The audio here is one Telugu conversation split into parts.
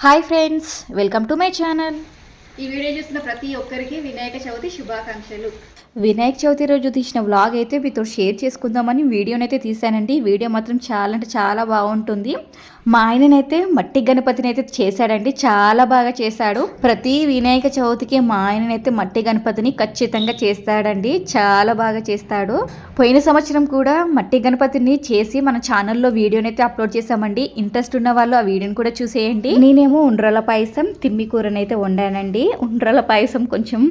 Hi friends, welcome to my channel. ఈ వీడియో చూస్తున్న ప్రతి ఒక్కరికి వినాయక చవితి శుభాకాంక్షలు. వినాయక చవితి రోజు తీసిన వ్లాగ్ అయితే మీతో షేర్ చేసుకుందామని వీడియోనైతే తీసానండి. వీడియో మాత్రం చాలా అంటే చాలా బాగుంటుంది. మా ఆయననైతే మట్టి గణపతిని అయితే చేశాడండి, చాలా బాగా చేశాడు. ప్రతి వినాయక చవితికి మా ఆయననైతే మట్టి గణపతిని ఖచ్చితంగా చేస్తాడండి, చాలా బాగా చేస్తాడు. పోయిన సంవత్సరం కూడా మట్టి గణపతిని చేసి మన ఛానల్లో వీడియోనైతే అప్లోడ్ చేసామండి. ఇంట్రెస్ట్ ఉన్న వాళ్ళు ఆ వీడియోని కూడా చూసేయండి. నేనేమో ఉండ్రాల పాయసం తిమ్మి కూరనైతే వండానండి. ఉండ్రాల పాయసం కొంచెం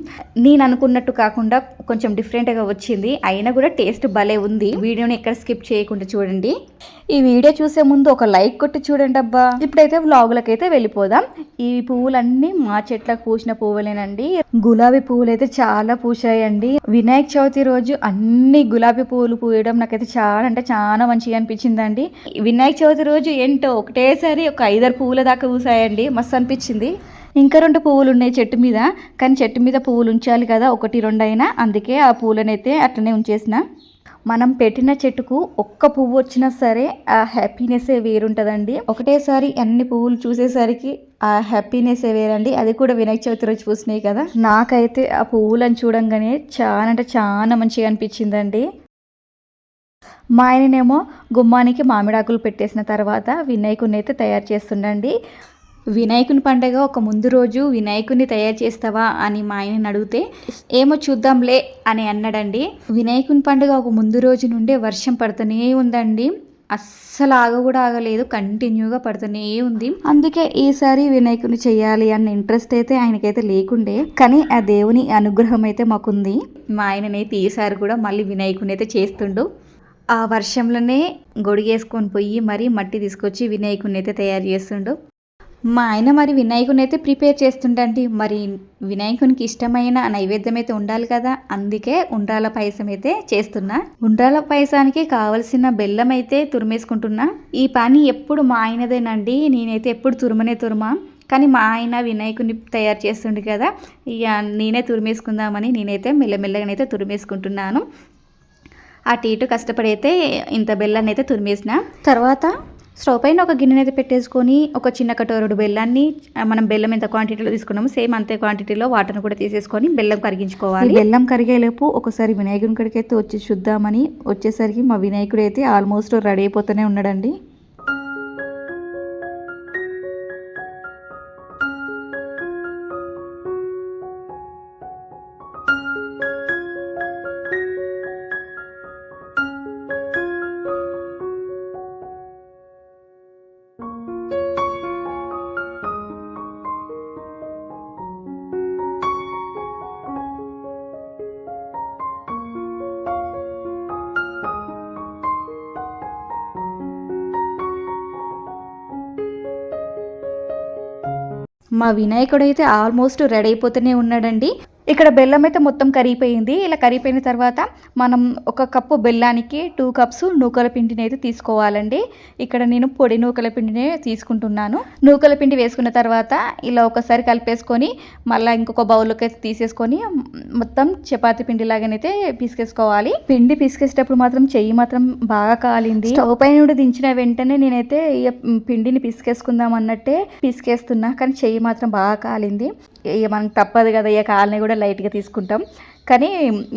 నేను అనుకున్నట్టు కాకుండా కొంచెం డిఫరెంట్గా వచ్చింది, అయినా కూడా టేస్ట్ భలే ఉంది. వీడియోని ఎక్కడ స్కిప్ చేయకుండా చూడండి. ఈ వీడియో చూసే ముందు ఒక లైక్ కొట్టి చూడండి అబ్బా. ఇప్పుడైతే వ్లాగులకైతే వెళ్ళిపోదాం. ఈ పువ్వులన్నీ మా చెట్లకు పూసిన పువ్వులేనండి. గులాబీ పువ్వులు అయితే చాలా పూసాయండి. వినాయక చవితి రోజు అన్ని గులాబీ పువ్వులు పూయడం నాకైతే చాలా అంటే చాలా మంచిగా అనిపించిందండి. వినాయక చవితి రోజు ఏంటో ఒకటేసారి ఒక 5-6 పువ్వుల దాకా పూసాయండి, మస్తు అనిపించింది. ఇంకా 2 పువ్వులు ఉన్నాయి చెట్టు మీద, కానీ చెట్టు మీద పువ్వులు ఉంచాలి కదా, 1-2 అయినా, అందుకే ఆ పువ్వులనైతే అట్లనే ఉంచేసిన. మనం పెట్టిన చెట్టుకు ఒక్క పువ్వు వచ్చినా సరే ఆ హ్యాపీనెస్సే వేరుంటుందండి. ఒకటేసారి అన్ని పువ్వులు చూసేసరికి ఆ హ్యాపీనెస్సే వేరండి. అది కూడా వినాయక చవితి రోజు పూసినాయి కదా. నాకైతే ఆ పువ్వులను చూడంగానే చాలా అంటే చాలా మంచిగా అనిపించిందండి. మా ఆయననేమో గుమ్మానికి మామిడాకులు పెట్టేసిన తర్వాత వినాయకుడిని అయితే తయారు చేస్తుండండి. వినాయకుని పండగ ఒక ముందు రోజు వినాయకుడిని తయారు చేస్తావా అని మా ఆయనని అడిగితే ఏమో చూద్దాంలే అని అన్నాడండి. వినాయకుని పండుగ ఒక ముందు రోజు నుండే వర్షం పడుతూనే ఉందండి, అస్సలు కూడా ఆగలేదు, కంటిన్యూగా పడుతూనే ఉంది. అందుకే ఈసారి వినాయకుని చేయాలి అన్న ఇంట్రెస్ట్ అయితే ఆయనకైతే లేకుండే, కానీ ఆ దేవుని అనుగ్రహం అయితే మాకుంది. మా ఆయననైతే ఈసారి కూడా మళ్ళీ వినాయకుని అయితే చేస్తుండు. ఆ వర్షంలోనే గొడిగేసుకొని పోయి మరి మట్టి తీసుకొచ్చి వినాయకుని అయితే తయారు చేస్తుండు. మా ఆయన మరి వినాయకుని అయితే ప్రిపేర్ చేస్తుండండి. మరి వినాయకునికి ఇష్టమైన నైవేద్యం అయితే ఉండాలి కదా, అందుకే ఉండ్రాల పాయసం అయితే చేస్తున్నా. ఉండ్రాల పాయసానికి కావలసిన బెల్లం అయితే తురిమేసుకుంటున్నా. ఈ పని ఎప్పుడు మా ఆయనదేనండి, నేనైతే ఎప్పుడు తురుమా. కానీ మా ఆయన వినాయకుని తయారు చేస్తుండే కదా, ఇక నేనే తురిమేసుకుందామని నేనైతే మెల్లమెల్లగానైతే తురిమేసుకుంటున్నాను. అటు ఇటు కష్టపడి అయితే ఇంత బెల్లాన్ని అయితే తురిమేసిన తర్వాత స్టవ్ పైన ఒక గిన్నెని అయితే పెట్టేసుకొని ఒక చిన్న కటోరుడు బెల్లాన్ని, మనం బెల్లం ఎంత క్వాంటిటీలో తీసుకున్నామో సేమ్ అంతే క్వాంటిటీలో వాటర్ని కూడా తీసేసుకొని బెల్లం కరిగించుకోవాలి. బెల్లం కరిగేలోపు ఒకసారి వినాయకుని కాడికి అయితే వచ్చి చూద్దామని వచ్చేసరికి మా వినాయకుడు అయితే ఆల్మోస్ట్ రెడీ అయిపోతూనే ఉన్నాడండి. మా వినాయకుడు అయితే ఆల్మోస్ట్ రెడీ అయిపోతూనే ఉన్నాడండి. ఇక్కడ బెల్లం అయితే మొత్తం కరిగిపోయింది. ఇలా కరిగిపోయిన తర్వాత మనం 1 కప్పు బెల్లానికి 2 కప్స్ నూకల పిండిని అయితే తీసుకోవాలండి. ఇక్కడ నేను పొడి నూకల పిండినే తీసుకుంటున్నాను. నూకల పిండి వేసుకున్న తర్వాత ఇలా ఒకసారి కలిపేసుకొని మళ్ళీ ఇంకొక బౌల్లోకి అయితే తీసేసుకొని మొత్తం చపాతీ పిండి లాగానైతే పిసికేసుకోవాలి. పిండి పిసికేసేటప్పుడు మాత్రం చెయ్యి మాత్రం బాగా కాలింది. స్టవ్ పై నుండి దించిన వెంటనే నేనైతే పిండిని పిసికేసుకుందాం అన్నట్టే పిసికేస్తున్నా, కానీ చెయ్యి మాత్రం బాగా కాలింది. ఇక మనకు తప్పదు కదా, ఇక కాలని కూడా లైట్గా తీసుకుంటాం. కానీ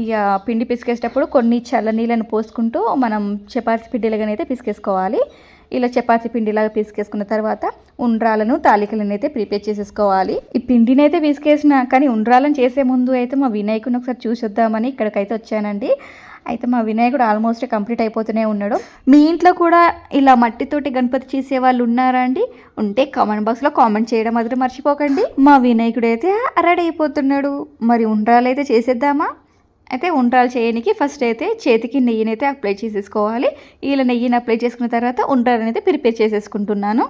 ఇక పిండి పిసికేసేటప్పుడు కొన్ని చల్ల నీళ్ళని పోసుకుంటూ మనం చపాతీ పిండిలాగానైతే పిసికేసుకోవాలి. ఇలా చపాతీ పిండిలాగా పిసికేసుకున్న తర్వాత ఉండ్రాలను తాలికలను అయితే ప్రిపేర్ చేసేసుకోవాలి. ఈ పిండిని అయితే పిసికేసిన, కానీ ఉండ్రాలను చేసే ముందు అయితే మా వినాయకుని ఒకసారి చూసొద్దామని ఇక్కడికైతే వచ్చానండి. అయితే మా వినాయకుడు ఆల్మోస్ట్ కంప్లీట్ అయిపోతూనే ఉన్నాడు. మీ ఇంట్లో కూడా ఇలా మట్టితోటి గణపతి చేసే వాళ్ళు ఉన్నారా అండి? ఉంటే కామెంట్ బాక్స్లో కామెంట్ చేయడం మాత్రం మర్చిపోకండి. మా వినాయకుడు అయితే రెడీ అయిపోతున్నాడు. మరి ఉండ్రాలు అయితే చేసేద్దామా? అయితే ఉండ్రాలు చేయడానికి ఫస్ట్ అయితే చేతికి నెయ్యిని అయితే అప్లై చేసేసుకోవాలి. ఇలా నెయ్యిని అప్లై చేసుకున్న తర్వాత ఉండ్రాలను అయితే ప్రిపేర్ చేసేసుకుంటున్నాను.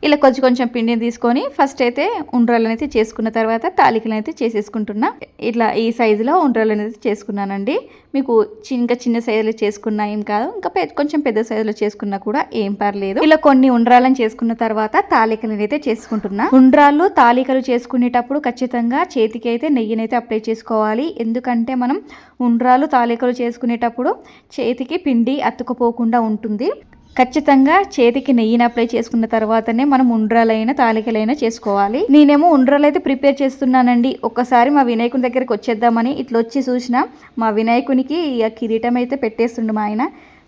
ఇలా కొంచెం పిండిని తీసుకొని ఫస్ట్ అయితే ఉండ్రాలను అయితే చేసుకున్న తర్వాత తాలికలను అయితే చేసేసుకుంటున్నా. ఇట్లా ఈ సైజులో ఉండ్రాలను అయితే చేసుకున్నానండి. మీకు ఇంకా చిన్న సైజులో చేసుకున్నా ఏం కాదు, ఇంకా కొంచెం పెద్ద సైజులో చేసుకున్నా కూడా ఏం పర్లేదు. ఇలా కొన్ని ఉండ్రాలను చేసుకున్న తర్వాత తాలికలను అయితే చేసుకుంటున్నా. ఉండ్రాలు తాలికలు చేసుకునేటప్పుడు ఖచ్చితంగా చేతికి అయితే నెయ్యిని అయితే అప్లై చేసుకోవాలి. ఎందుకంటే మనం ఉండ్రాలు తాలికలు చేసుకునేటప్పుడు చేతికి పిండి అతుక్కుపోకుండా ఉంటుంది. ఖచ్చితంగా చేతికి నెయ్యిని అప్లై చేసుకున్న తర్వాతనే మనం ఉండ్రాలైనా తాలికలైనా చేసుకోవాలి. నేనేమో ఉండ్రాలు అయితే ప్రిపేర్ చేస్తున్నానండి. ఒక్కసారి మా వినాయకుని దగ్గరికి వచ్చేద్దామని ఇట్లా వచ్చి చూసిన మా వినాయకునికి ఇక కిరీటం అయితే పెట్టేస్తుండు మా ఆయన.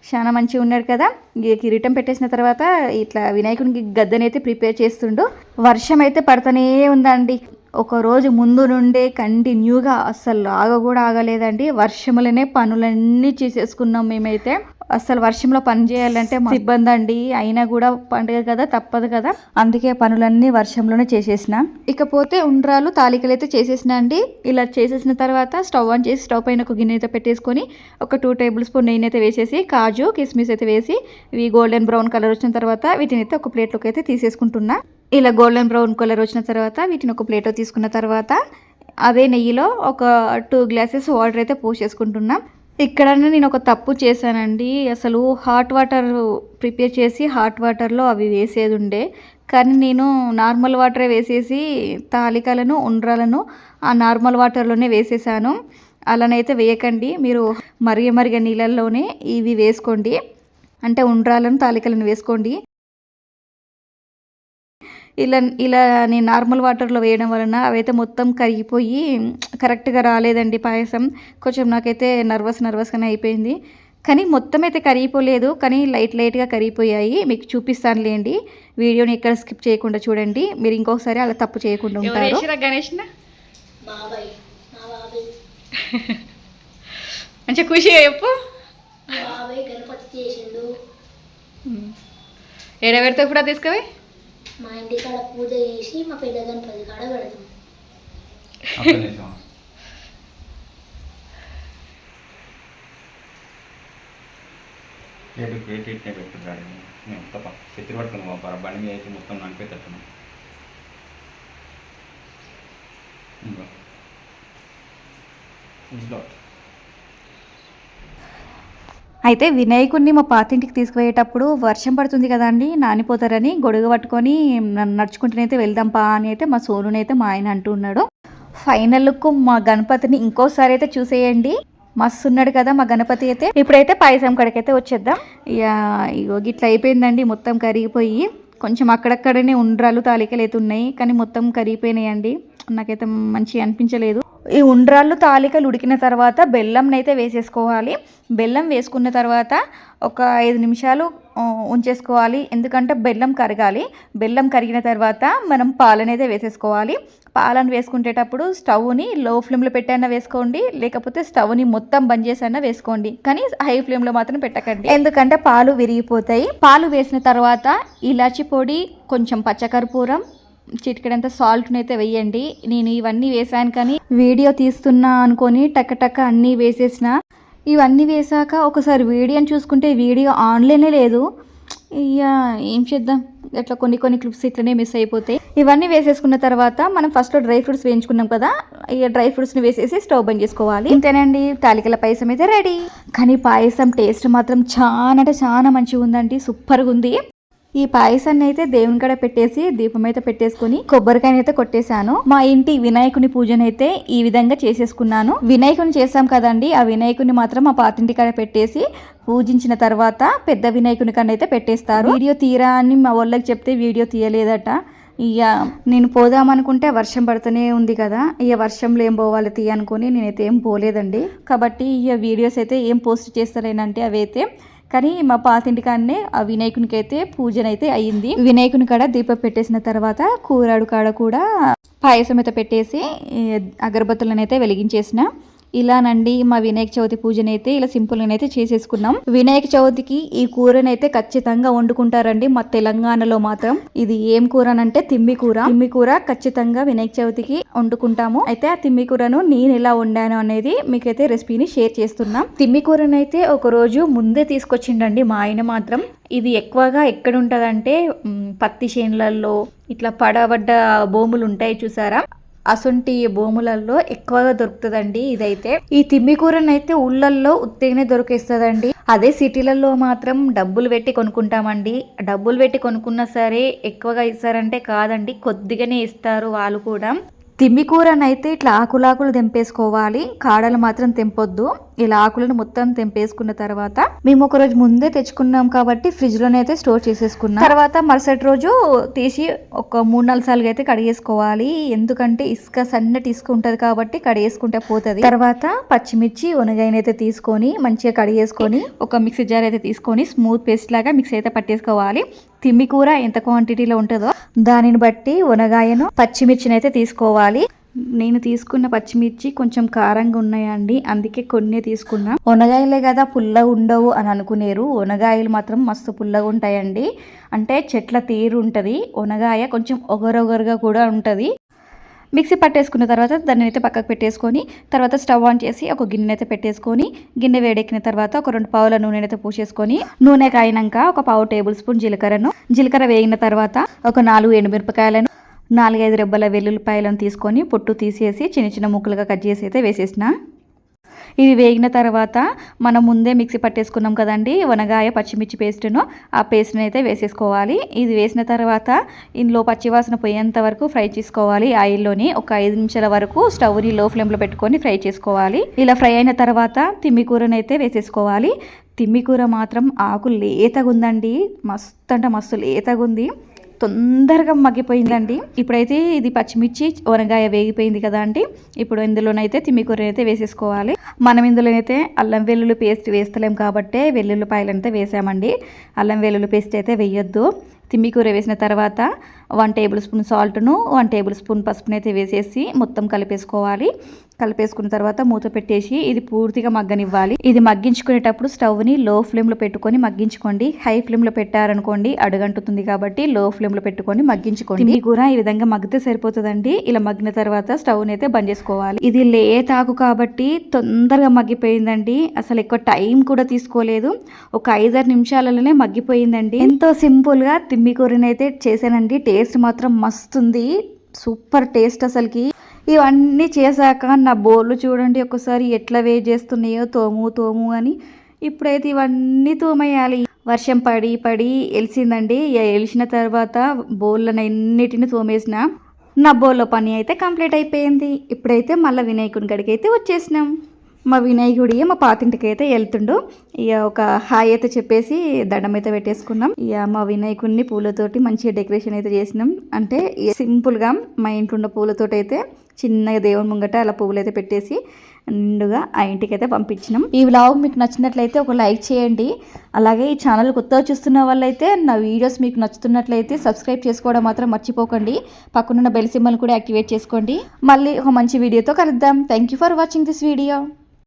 చాలా మంచిగా ఉన్నాడు కదా. ఇక కిరీటం పెట్టేసిన తర్వాత ఇట్లా వినాయకునికి గద్దెనైతే ప్రిపేర్ చేస్తుండు. వర్షం అయితే పడుతూనే ఉందండి. ఒక రోజు ముందు నుండే కంటిన్యూగా అస్సలు కూడా ఆగలేదండి. వర్షంలోనే పనులన్నీ చేసేసుకున్నాం మేమైతే. అసలు వర్షంలో పని చేయాలంటే మస్తు ఇబ్బంది అండి. అయినా కూడా పండుగ కదా, తప్పదు కదా, అందుకే పనులన్నీ వర్షంలోనే చేసేసిన. ఇకపోతే ఉండ్రాలు తాలికలు అయితే చేసేసిన అండి. ఇలా చేసేసిన తర్వాత స్టవ్ ఆన్ చేసి స్టవ్ పైన ఒక గిన్నె అయితే పెట్టేసుకొని ఒక 2 టేబుల్ స్పూన్ నెయ్యి అయితే వేసేసి కాజు కిస్మిస్ అయితే వేసి ఇవి గోల్డెన్ బ్రౌన్ కలర్ వచ్చిన తర్వాత వీటిని అయితే ఒక ప్లేట్లోకి అయితే తీసేసుకుంటున్నా. ఇలా గోల్డెన్ బ్రౌన్ కలర్ వచ్చిన తర్వాత వీటిని ఒక ప్లేట్లో తీసుకున్న తర్వాత అదే నెయ్యిలో ఒక 2 గ్లాసెస్ వాటర్ అయితే పోసేసుకుంటున్నా. ఇక్కడ నేను ఒక తప్పు చేశానండి. అసలు హాట్ వాటర్ ప్రిపేర్ చేసి హాట్ వాటర్లో అవి వేసేది ఉండే, కానీ నేను నార్మల్ వాటరే వేసేసి తాలికలను ఉండ్రాలను ఆ నార్మల్ వాటర్లోనే వేసేసాను. అలానైతే వేయకండి, మీరు మరిగ నీళ్ళల్లోనే ఇవి వేసుకోండి, అంటే ఉండ్రాలను తాలికలను వేసుకోండి. ఇలా నేను నార్మల్ వాటర్లో వేయడం వలన అవైతే మొత్తం కరిగిపోయి కరెక్ట్గా రాలేదండి పాయసం. కొంచెం నాకైతే నర్వస్గానే అయిపోయింది. కానీ మొత్తం అయితే కరిగిపోలేదు, కానీ లైట్గా కరిగిపోయాయి. మీకు చూపిస్తానులేండి, వీడియోని ఎక్కడ స్కిప్ చేయకుండా చూడండి. మీరు ఇంకొకసారి అలా తప్పు చేయకుండా ఉంటారు. మంచిగా ఖుషిగా చెప్పు. ఎడబెడితే కూడా తీసుకుపోయి మా ఇంటి కాడ పూజ చేసి మా పెద్ద గణపతి కాడ పెడతాం. పెట్టుకుంటాడు చెత్తి పట్టుకుని బండి మీద అయితే మొత్తం నడిపేటట్టును. అయితే వినాయకుడిని మా పాతింటికి తీసుకుపోయేటప్పుడు వర్షం పడుతుంది కదండి, నానిపోతారని గొడుగు పట్టుకొని నడుచుకుంటూనైతే వెళ్దాంపా అని అయితే మా సోనునైతే మా ఆయన అంటున్నాడు. ఫైనల్ లుక్ మా గణపతిని ఇంకోసారి అయితే చూసేయండి. మస్తు ఉన్నాడు కదా మా గణపతి అయితే. ఇప్పుడైతే పాయసం కడకైతే వచ్చేద్దాం. ఇగో గిట్లా అయిపోయిందండి, మొత్తం కరిగిపోయి. కొంచెం అక్కడక్కడనే ఉండ్రాలు తాలికలు అయితే ఉన్నాయి, కానీ మొత్తం కరిగిపోయినాయండి. నాకైతే మంచిగా అనిపించలేదు. ఈ ఉండ్రాళ్ళు తాలికలు ఉడికిన తర్వాత బెల్లంనైతే వేసేసుకోవాలి. బెల్లం వేసుకున్న తర్వాత ఒక 5 నిమిషాలు ఉంచేసుకోవాలి, ఎందుకంటే బెల్లం కరగాలి. బెల్లం కరిగిన తర్వాత మనం పాలనైతే వేసేసుకోవాలి. పాలను వేసుకునేటప్పుడు స్టవ్ని లో ఫ్లేమ్లో పెట్టైనా వేసుకోండి, లేకపోతే స్టవ్ని మొత్తం బంద్ చేసైనా వేసుకోండి, కానీ హై ఫ్లేమ్లో మాత్రం పెట్టకండి, ఎందుకంటే పాలు విరిగిపోతాయి. పాలు వేసిన తర్వాత ఇలాచి పొడి, కొంచెం పచ్చకర్పూరం, చిటికెడంత సాల్ట్ని అయితే వేయండి. నేను ఇవన్నీ వేసాను, కానీ వీడియో తీస్తున్నా అనుకొని టక్క అన్నీ వేసేసిన. ఇవన్నీ వేసాక ఒకసారి వీడియోని చూసుకుంటే వీడియో ఆన్లైనే లేదు. ఇక ఏం చేద్దాం, ఇట్లా కొన్ని క్లిప్స్ ఇట్లనే మిస్ అయిపోతాయి. ఇవన్నీ వేసేసుకున్న తర్వాత మనం ఫస్ట్ డ్రై ఫ్రూట్స్ వేయించుకున్నాం కదా, ఇక డ్రై ఫ్రూట్స్ని వేసేసి స్టవ్ బంద్ చేసుకోవాలి. ఇంతేనండి, తాలికల పాయసం అయితే రెడీ. కానీ పాయసం టేస్ట్ మాత్రం చాలా మంచిగా ఉందండి, సూపర్గా ఉంది. ఈ పాయసాన్ని అయితే దేవుని కాడ పెట్టేసి దీపం అయితే పెట్టేసుకుని కొబ్బరికాయని అయితే కొట్టేశాను. మా ఇంటి వినాయకుని పూజనైతే ఈ విధంగా చేసేసుకున్నాను. వినాయకుని చేసాం కదండి, ఆ వినాయకుని మాత్రం మా పాతింటి కాడ పెట్టేసి పూజించిన తర్వాత పెద్ద వినాయకుని కన్నా అయితే పెట్టేస్తారు. వీడియో తీరా అని మా వాళ్ళకి చెప్తే వీడియో తీయలేదట. ఇక నేను పోదామనుకుంటే వర్షం పడుతూనే ఉంది కదా, ఇక వర్షంలో ఏం పోవాలి తీయ అనుకుని నేనైతే ఏం పోలేదండి. కాబట్టి ఇక వీడియోస్ అయితే ఏం పోస్ట్ చేస్తారేనంటే అవైతే, కానీ మా పాతింటికాడనే ఆ వినాయకునికి అయితే పూజనైతే అయ్యింది. వినాయకుని కాడ దీపం పెట్టేసిన తర్వాత కూరాడు కాడ కూడా పాయసం అయితే పెట్టేసి అగరబత్తులను అయితే వెలిగించేసిన. ఇలానండి మా వినాయక చవితి పూజనైతే ఇలా సింపుల్గానైతే చేసేసుకున్నాం. వినాయక చవితికి ఈ కూరనైతే ఖచ్చితంగా వండుకుంటారండి మా తెలంగాణలో మాత్రం. ఇది ఏం కూర అంటే తిమ్మి కూర ఖచ్చితంగా వినాయక చవితికి వండుకుంటాము. అయితే ఆ తిమ్మి కూరను నేను ఎలా వండాను అనేది మీకైతే రెసిపీని షేర్ చేస్తున్నాం. తిమ్మి కూరనైతే ఒక రోజు ముందే తీసుకొచ్చిండండి మా ఆయన మాత్రం. ఇది ఎక్కువగా ఎక్కడ ఉంటుందంటే పత్తి చేనులలో ఇట్లా పడబడ్డ భూములు ఉంటాయి చూసారా, అసొంటి భూములలో ఎక్కువగా దొరుకుతుందండి ఇదైతే. ఈ తిమ్మి కూరనైతే ఊళ్ళల్లో ఉత్తిగానే దొరికేస్తుందండి. అదే సిటీలలో మాత్రం డబ్బులు పెట్టి కొనుక్కుంటామండి. డబ్బులు పెట్టి కొనుక్కున్నా సరే ఎక్కువగా ఇస్తారంటే కాదండి, కొద్దిగానే ఇస్తారు వాళ్ళు కూడా. తిమ్మి కూరనైతే ఇట్లా ఆకులు తెంపేసుకోవాలి, కాడలు మాత్రం తెంపొద్దు. ఇలా ఆకులను మొత్తం తెంపేసుకున్న తర్వాత మేము ఒక రోజు ముందే తెచ్చుకున్నాం కాబట్టి ఫ్రిడ్జ్ లోనైతే స్టోర్ చేసేసుకున్నాం. తర్వాత మరుసటి రోజు తీసి ఒక 3-4 సార్లు అయితే కడిగేసుకోవాలి. ఎందుకంటే ఇసుక సన్నటి ఇసుక ఉంటది కాబట్టి కడిగేసుకుంటే పోతుంది. తర్వాత పచ్చిమిర్చి ఉనగాయనైతే తీసుకొని మంచిగా కడిగేసుకొని ఒక మిక్సీ జార్ అయితే తీసుకొని స్మూత్ పేస్ట్ లాగా మిక్స్ అయితే పట్టేసుకోవాలి. తిమ్మి కూర ఎంత క్వాంటిటీలో ఉంటుందో దానిని బట్టి ఉనగాయను పచ్చిమిర్చిని అయితే తీసుకోవాలి. నేను తీసుకున్న పచ్చిమిర్చి కొంచెం కారంగా ఉన్నాయండి, అందుకే కొన్ని తీసుకున్నా. ఉనగాయలే కదా పుల్లగా ఉండవు అని అనుకునేరు, ఉనగాయలు మాత్రం మస్తు పుల్లగా ఉంటాయండి. అంటే చెట్ల తీరు ఉంటుంది. ఉనగాయ కొంచెం ఒగరొగరుగా కూడా ఉంటుంది. మిక్సీ పట్టేసుకున్న తర్వాత దాన్ని అయితే పక్కకు పెట్టేసుకొని తర్వాత స్టవ్ ఆన్ చేసి ఒక గిన్నె అయితే పెట్టేసుకొని గిన్నె వేడెక్కిన తర్వాత ఒక 2 పావుల నూనె అయితే పోసేసుకొని నూనె కాయినాక ఒక 1/2 టేబుల్ స్పూన్ జీలకర్ర వేగిన తర్వాత ఒక 4 ఎండుమిరపకాయలను 4-5 రెబ్బల వెల్లుల్లిపాయలను తీసుకొని పొట్టు తీసేసి చిన్న చిన్న ముక్కలుగా కట్ చేసి అయితే వేసేసిన. ఇవి వేగిన తర్వాత మనం ముందే మిక్సీ పట్టేసుకున్నాం కదండి వనగాయ పచ్చిమిర్చి పేస్ట్ను, ఆ పేస్ట్ని అయితే వేసేసుకోవాలి. ఇది వేసిన తర్వాత ఇందులో పచ్చివాసన పోయేంత వరకు ఫ్రై చేసుకోవాలి. ఆయిల్లోని ఒక 5 నిమిషాల వరకు స్టవ్ని లో ఫ్లేమ్లో పెట్టుకొని ఫ్రై చేసుకోవాలి. ఇలా ఫ్రై అయిన తర్వాత తిమ్మికూరని అయితే వేసేసుకోవాలి. తిమ్మికూర మాత్రం ఆకు లేతగా ఉందండి, మస్తు అంటే మస్తు లేతగా ఉంది, తొందరగా మగ్గిపోయిందండి. ఇప్పుడైతే ఇది పచ్చిమిర్చి వనగాయ వేగిపోయింది కదా అండి. ఇప్పుడు ఇందులోనైతే తిమ్మికూర అయితే వేసేసుకోవాలి. మనం ఇందులోనైతే అల్లం వెల్లుల్లి పేస్ట్ వేస్తలేం కాబట్టి వెల్లుల్లిపాయలు అయితే వేసామండి. అల్లం వెల్లుల్లి పేస్ట్ అయితే వేయొద్దు. తిమ్మికూర వేసిన తర్వాత 1 టేబుల్ స్పూన్ సాల్ట్ను 1 టేబుల్ స్పూన్ పసుపును అయితే వేసేసి మొత్తం కలిపేసుకోవాలి. కలిపేసుకున్న తర్వాత మూత పెట్టేసి ఇది పూర్తిగా మగ్గనివ్వాలి. ఇది మగ్గించుకునేటప్పుడు స్టవ్ని లో ఫ్లేమ్లో పెట్టుకొని మగ్గించుకోండి. హై ఫ్లేమ్లో పెట్టారనుకోండి అడుగంటుతుంది కాబట్టి లో ఫ్లేమ్లో పెట్టుకొని మగ్గించుకోండి. ఈ కూర ఈ విధంగా మగ్గితే సరిపోతుందండి. ఇలా మగ్గిన తర్వాత స్టవ్ని అయితే బంద్ చేసుకోవాలి. ఇది లేతాకు కాబట్టి తొందరగా మగ్గిపోయిందండి. అసలు ఎక్కువ టైం కూడా తీసుకోలేదు, ఒక 5-6 నిమిషాలలోనే మగ్గిపోయిందండి. ఎంతో సింపుల్గా తిమ్మికూరని అయితే చేశానండి. టేస్ట్ మాత్రం మస్తుంది, సూపర్ టేస్ట్ అసలుకి. ఇవన్నీ చేశాక నా బోళ్ళు చూడండి ఒకసారి ఎట్లా వేడి చేస్తున్నాయో, తోము అని. ఇప్పుడైతే ఇవన్నీ తోమేయాలి. వర్షం పడి ఎలిసిందండి. ఎలిసిన తర్వాత బోళ్ళని ఎన్నిటిని తోమేసిన. నా బోళ్ళ పని అయితే కంప్లీట్ అయిపోయింది. ఇప్పుడైతే మళ్ళీ వినాయకుని గడికి అయితే వచ్చేసినాం. మా వినాయకుడి మా పాతింటికి అయితే వెళ్తుండు. ఇక ఒక హాయ్ అయితే చెప్పేసి దండం అయితే పెట్టేసుకున్నాం. ఇక మా వినాయకుడిని పూలతోటి మంచిగా డెకరేషన్ అయితే చేసినాం. అంటే సింపుల్గా మా ఇంట్లో ఉన్న పూలతోటి అయితే చిన్నగా దేవుని ముంగట అలా పువ్వులు అయితే పెట్టేసి నిండుగా ఆ ఇంటికి అయితే పంపించినాం. ఈ వ్లాగ్ మీకు నచ్చినట్లయితే ఒక లైక్ చేయండి. అలాగే ఈ ఛానల్ కొత్తగా చూస్తున్న వాళ్ళైతే నా వీడియోస్ మీకు నచ్చుతున్నట్లయితే సబ్స్క్రైబ్ చేసుకోవడం మాత్రం మర్చిపోకండి. పక్కనున్న బెల్ సింబల్ కూడా యాక్టివేట్ చేసుకోండి. మళ్ళీ ఒక మంచి వీడియోతో కలుద్దాం. Thank you for watching this video.